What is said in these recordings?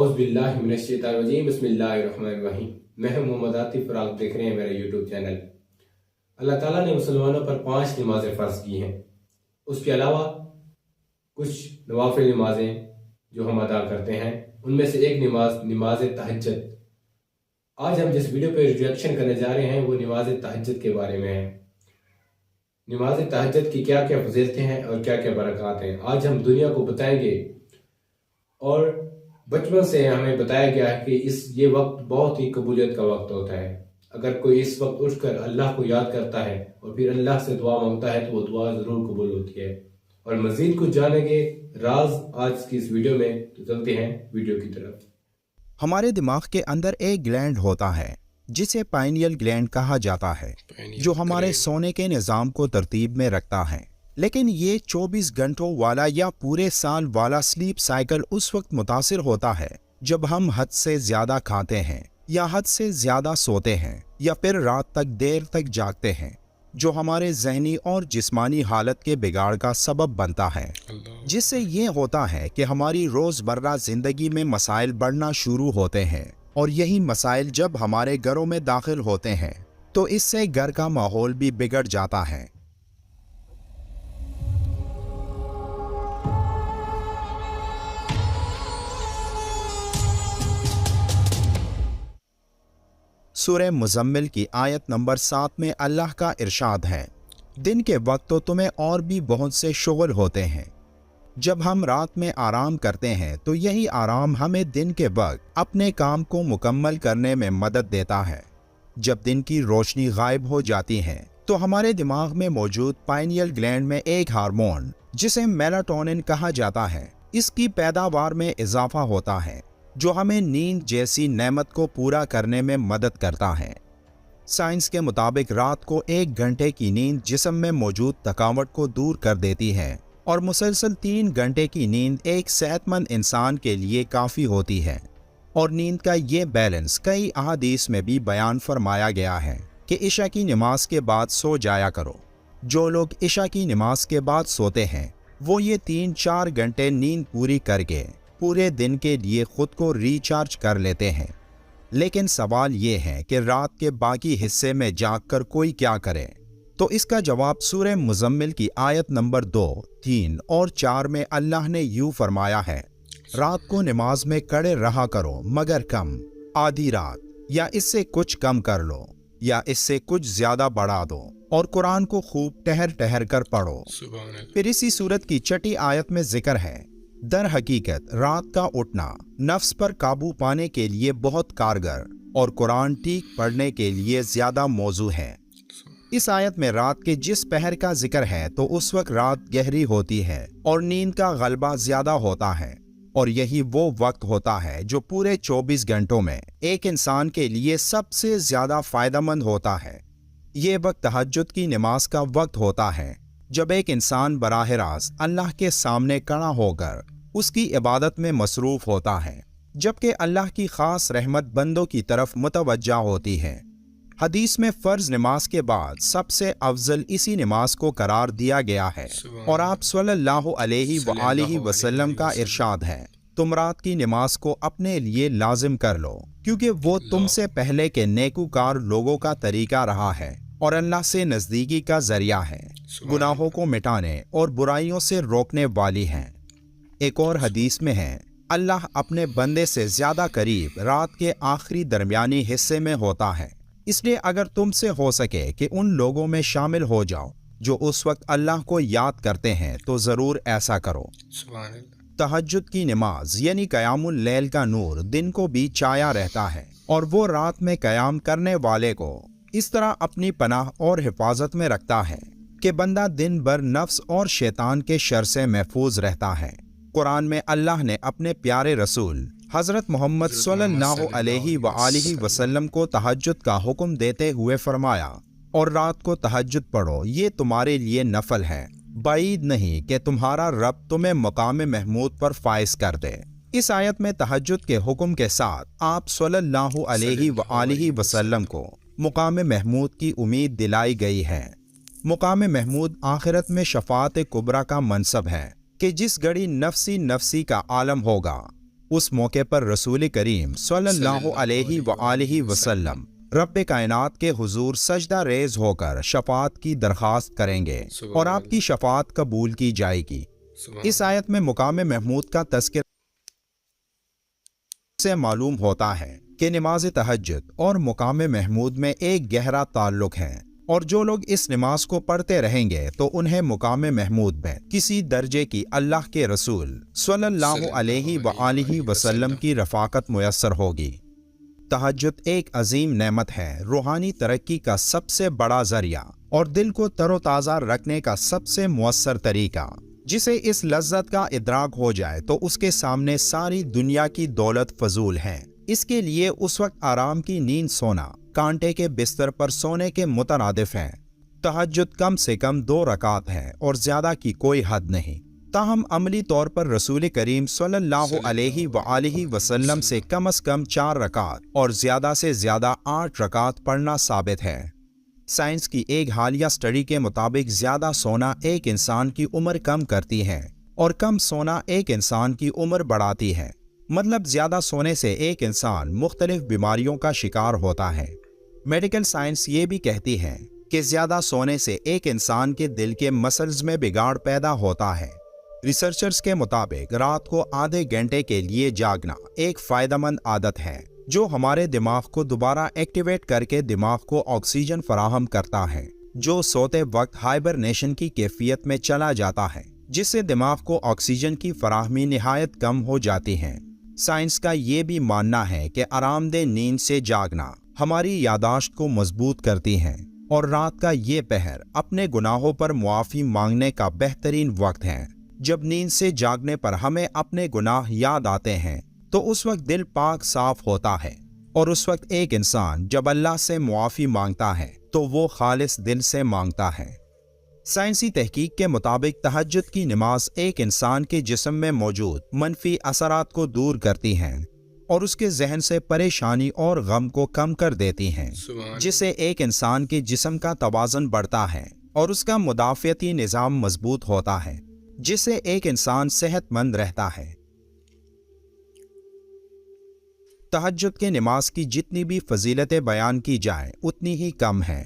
औज़ुबिल्लाहिमिनश्शैतानिर्रजीम बिस्मिल्लाहिर्रहमानिर्रहीम। मैं हूं मोहम्मद आतिफ और आप देख रहे हैं मेरा यूट्यूब चैनल। अल्लाह ताला ने मुसलमानों पर 5 नमाज़ें फ़र्ज की हैं। उसके अलावा कुछ नवाफिल नमाज़ें जो हम अदा करते हैं, उनमें से एक नमाज तहज्जुद। आज हम जिस वीडियो पे रिएक्शन करने जा रहे हैं वो नमाज तहज्जुद के बारे में है। नमाज तहज्जुद की क्या क्या फजीलतें हैं और क्या क्या बरक़ात हैं, आज हम दुनिया को बताएंगे। और बचपन से हमें बताया गया है कि ये वक्त बहुत ही कबूलियत का वक्त होता है। अगर कोई इस वक्त उठकर अल्लाह को याद करता है और फिर अल्लाह से दुआ मांगता है तो वो दुआ ज़रूर कबूल होती है। और मज़ीद कुछ जानेंगे राज आज की इस वीडियो में, तो चलते हैं वीडियो की तरफ। हमारे दिमाग के अंदर एक ग्लैंड होता है जिसे पाइनियल ग्लैंड कहा जाता है, जो हमारे सोने के निज़ाम को तरतीब में रखता है। लेकिन ये 24 घंटों वाला या पूरे साल वाला स्लीप साइकिल उस वक्त मुतासिर होता है जब हम हद से ज्यादा खाते हैं या हद से ज्यादा सोते हैं या फिर रात तक देर तक जागते हैं, जो हमारे जहनी और जिस्मानी हालत के बिगाड़ का सबब बनता है। जिससे ये होता है कि हमारी रोज़मर्रा जिंदगी में मसाइल बढ़ना शुरू होते हैं, और यही मसाइल जब हमारे घरों में दाखिल होते हैं तो इससे घर का माहौल भी बिगड़ जाता है। सूरह मुज़म्मिल की आयत नंबर 7 में अल्लाह का इरशाद है, दिन के वक्त तो तुम्हें और भी बहुत से शुगल होते हैं। जब हम रात में आराम करते हैं तो यही आराम हमें दिन के वक्त अपने काम को मुकम्मल करने में मदद देता है। जब दिन की रोशनी गायब हो जाती है तो हमारे दिमाग में मौजूद पाइनियल ग्लैंड में एक हार्मोन जिसे मेलाटोनिन कहा जाता है, इसकी पैदावार में इजाफा होता है, जो हमें नींद जैसी नेमत को पूरा करने में मदद करता है। साइंस के मुताबिक रात को 1 घंटे की नींद जिस्म में मौजूद थकावट को दूर कर देती है, और मुसलसल 3 घंटे की नींद एक सेहतमंद इंसान के लिए काफ़ी होती है। और नींद का ये बैलेंस कई अहादीस में भी बयान फरमाया गया है कि इशा की नमाज के बाद सो जाया करो। जो लोग इशा की नमाज के बाद सोते हैं वो ये 3-4 घंटे नींद पूरी करके पूरे दिन के लिए खुद को रिचार्ज कर लेते हैं। लेकिन सवाल ये है कि रात के बाकी हिस्से में जागकर कोई क्या करे, तो इसका जवाब सूरह मुज़म्मिल की आयत नंबर 2, 3 और 4 में अल्लाह ने यूँ फरमाया है, रात को नमाज में कड़े रहा करो मगर कम, आधी रात या इससे कुछ कम कर लो या इससे कुछ ज्यादा बढ़ा दो, और कुरान को खूब ठहर ठहर कर पढ़ो। फिर इसी सूरत की छठी आयत में जिक्र है, दर हकीकत रात का उठना नफ्स पर काबू पाने के लिए बहुत कारगर और कुरान ठीक पढ़ने के लिए ज्यादा मौजू है। इस आयत में रात के जिस पहर का जिक्र है तो उस वक्त रात गहरी होती है और नींद का गलबा ज्यादा होता है, और यही वो वक्त होता है जो पूरे 24 घंटों में एक इंसान के लिए सबसे ज्यादा फायदेमंद होता है। ये वक्त तहज्जुद की नमाज का वक्त होता है, जब एक इंसान बराह रास्त अल्लाह के सामने खड़ा होकर उसकी इबादत में मसरूफ होता है, जबकि अल्लाह की खास रहमत बंदों की तरफ मुतवज्जा होती है। हदीस में फ़र्ज नमाज के बाद सबसे अफजल इसी नमाज को करार दिया गया है, और आप सल्लल्लाहु अलैहि वसल्लम का इरशाद है, तुम रात की नमाज को अपने लिए लाजिम कर लो, क्योंकि वो तुमसे पहले के नेकूकार लोगों का तरीका रहा है और अल्लाह से नज़दीकी का जरिया है, गुनाहों को मिटाने और बुराइयों से रोकने वाली है। एक और हदीस में है, अल्लाह अपने बंदे से ज्यादा करीब रात के आखिरी दरमियानी हिस्से में होता है, इसलिए अगर तुमसे हो सके कि उन लोगों में शामिल हो जाओ जो उस वक्त अल्लाह को याद करते हैं तो ज़रूर ऐसा करो। तहज्जुद की नमाज यानी क़यामुल लैल का नूर दिन को भी छाया रहता है, और वो रात में क़याम करने वाले को इस तरह अपनी पनाह और हिफाजत में रखता है कि बंदा दिन भर नफ्स और शैतान के शर से महफूज रहता है। कुरान में अल्लाह ने अपने प्यारे रसूल हज़रत मोहम्मद सल्लल्लाहु अलैहि वसल्लम को तहज्जुद का हुक्म देते हुए फरमाया, और रात को तहज्जुद पढ़ो, ये तुम्हारे लिए नफल है, बाईद नहीं कि तुम्हारा रब तुम्हें मकाम महमूद पर फाइज कर दे। इस आयत में तहज्जुद के हुक्म के साथ आप सल्लल्लाहु अलैहि वसल्लम को मुकाम महमूद की उम्मीद दिलाई गई है। मुकाम महमूद आखिरत में शफाअत कुबरा का मनसब है कि जिस घड़ी नफसी नफसी का आलम होगा उस मौके पर रसूल करीम सल्लल्लाहु अलैहि वआलिहि वसल्लम रब्बे कायनात के हुजूर सजदा रेज होकर शफाअत की दरख्वास्त करेंगे और आपकी शफाअत कबूल की जाएगी। इस आयत में मुकाम महमूद का तज़किरा से मालूम होता है कि नमाज तहज्जुद और मुकाम महमूद में एक गहरा ताल्लुक है, और जो लोग इस नमाज को पढ़ते रहेंगे तो उन्हें मुकाम महमूद में किसी दर्जे की अल्लाह के रसूल सल्लल्लाहु अलैहि वआलिहि वसल्लम की रफ़ाकत मुयस्सर होगी। तहज्जुद एक अजीम नेमत है, रूहानी तरक्की का सबसे बड़ा जरिया और दिल को तरोताज़ा रखने का सबसे मुअस्सर तरीका। जिसे इस लज्जत का इदराक हो जाए तो उसके सामने सारी दुनिया की दौलत फजूल है। इसके लिए उस वक्त आराम की नींद सोना कांटे के बिस्तर पर सोने के मुतरादिफ है। तहज्जुद कम से कम 2 रकात है और ज्यादा की कोई हद नहीं। ताहम अमली तौर पर रसूल करीम सल्लल्लाहु अलैहि वआलिहि वसल्लम से कम 4 रकात और ज्यादा से ज्यादा 8 रकात पढ़ना साबित है। साइंस की एक हालिया स्टडी के मुताबिक ज्यादा सोना एक इंसान की उम्र कम करती है और कम सोना एक इंसान की उम्र बढ़ाती है। मतलब ज्यादा सोने से एक इंसान मुख्तलिफ बीमारियों का शिकार होता है। मेडिकल साइंस ये भी कहती है कि ज्यादा सोने से एक इंसान के दिल के मसल्स में बिगाड़ पैदा होता है। रिसर्चर्स के मुताबिक रात को आधे घंटे के लिए जागना एक फायदेमंद आदत है जो हमारे दिमाग को दोबारा एक्टिवेट करके दिमाग को ऑक्सीजन फराहम करता है, जो सोते वक्त हाइबरनेशन की कैफियत में चला जाता है, जिससे दिमाग को ऑक्सीजन की फराहमी निहायत कम हो जाती है। साइंस का ये भी मानना है कि आरामदेह नींद से जागना हमारी यादाश्त को मजबूत करती है और रात का ये पहर अपने गुनाहों पर मुआफ़ी मांगने का बेहतरीन वक्त है। जब नींद से जागने पर हमें अपने गुनाह याद आते हैं तो उस वक्त दिल पाक साफ होता है, और उस वक्त एक इंसान जब अल्लाह से मुआफ़ी मांगता है तो वो खालिस दिल से मांगता है। साइंसी तहकीक के मुताबिक तहज्जुद की नमाज एक इंसान के जिस्म में मौजूद मनफी असरात को दूर करती हैं और उसके जहन से परेशानी और गम को कम कर देती हैं, जिससे एक इंसान के जिस्म का तवाज़ुन बढ़ता है और उसका मुदाफ़ियती निज़ाम मजबूत होता है, जिससे एक इंसान सेहतमंद रहता है। तहज्जुद के नमाज की जितनी भी फजीलतें बयान की जाए उतनी ही कम है।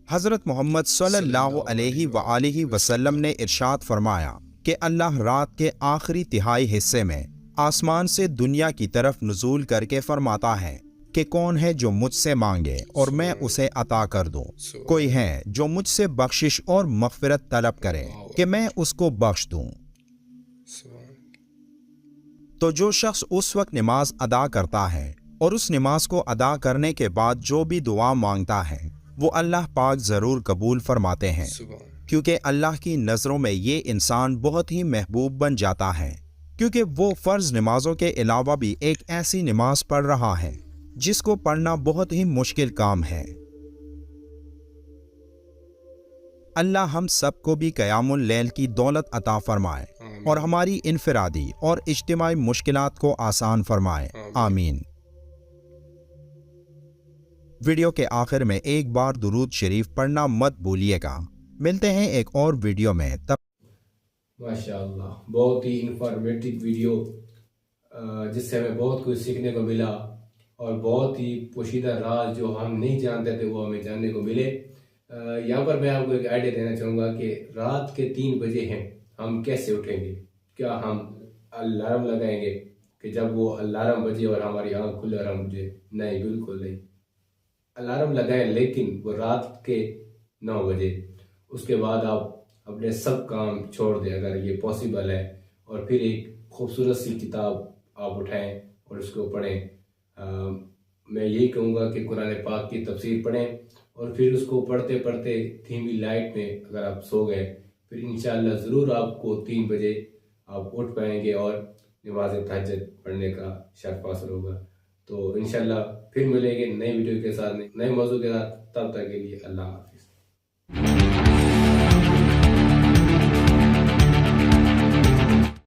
हज़रत मोहम्मद सल्लल्लाहु अलैहि वआलिहि वसल्लम ने इरशाद फरमाया कि अल्लाह रात के आखिरी तिहाई हिस्से में आसमान से दुनिया की तरफ नुज़ूल करके फरमाता है कि कौन है जो मुझसे मांगे और मैं उसे अता कर दूं। कोई है जो मुझसे बख्शिश और मग़फ़िरत तलब करे कि मैं उसको बख्श दूं। तो जो शख्स उस वक्त नमाज अदा करता है और उस नमाज को अदा करने के बाद जो भी दुआ मांगता है वो अल्लाह पाक ज़रूर कबूल फरमाते हैं, क्योंकि अल्लाह की नज़रों में ये इंसान बहुत ही महबूब बन जाता है, क्योंकि वो फ़र्ज़ नमाजों के अलावा भी एक ऐसी नमाज पढ़ रहा है जिसको पढ़ना बहुत ही मुश्किल काम है। अल्लाह हम सबको भी क़यामुल लैल की दौलत अता फरमाए और हमारी इनफरादी और इज्तिमाई मुश्किलात को आसान फरमाए। आमीन। वीडियो के आखिर में एक बार दुरूद शरीफ पढ़ना मत भूलिएगा। मिलते हैं एक और वीडियो में, तब माशाअल्लाह, बहुत ही इंफॉर्मेटिव वीडियो जिससे हमें बहुत कुछ सीखने को मिला और बहुत ही पोशीदा राज जो हम नहीं जानते थे वो हमें जानने को मिले। यहाँ पर मैं आपको एक आइडिया देना चाहूँगा कि रात के 3 बजे हैं, हम कैसे उठेंगे? क्या हम अलार्म लगाएंगे कि जब वो अलार्म बजे और हमारी आँख खुले और हम उठे? नहीं, बिल्कुल नहीं। अलार्म लगाएं, लेकिन वो रात के 9 बजे। उसके बाद आप अपने सब काम छोड़ दें अगर ये पॉसिबल है, और फिर एक खूबसूरत सी किताब आप उठाएं और उसको पढ़ें। मैं यही कहूँगा कि कुरान पाक की तफसीर पढ़ें और फिर उसको पढ़ते पढ़ते धीमी लाइट में अगर आप सो गए, फिर इंशाअल्लाह ज़रूर आपको 3 बजे आप उठ पाएंगे और नमाज तहज्जुद पढ़ने का शर्फ हासिल होगा। तो इंशाअल्लाह फिर मिलेंगे नए वीडियो के साथ, नए मौजू के साथ। तब तक के लिए अल्लाह हाफिज़।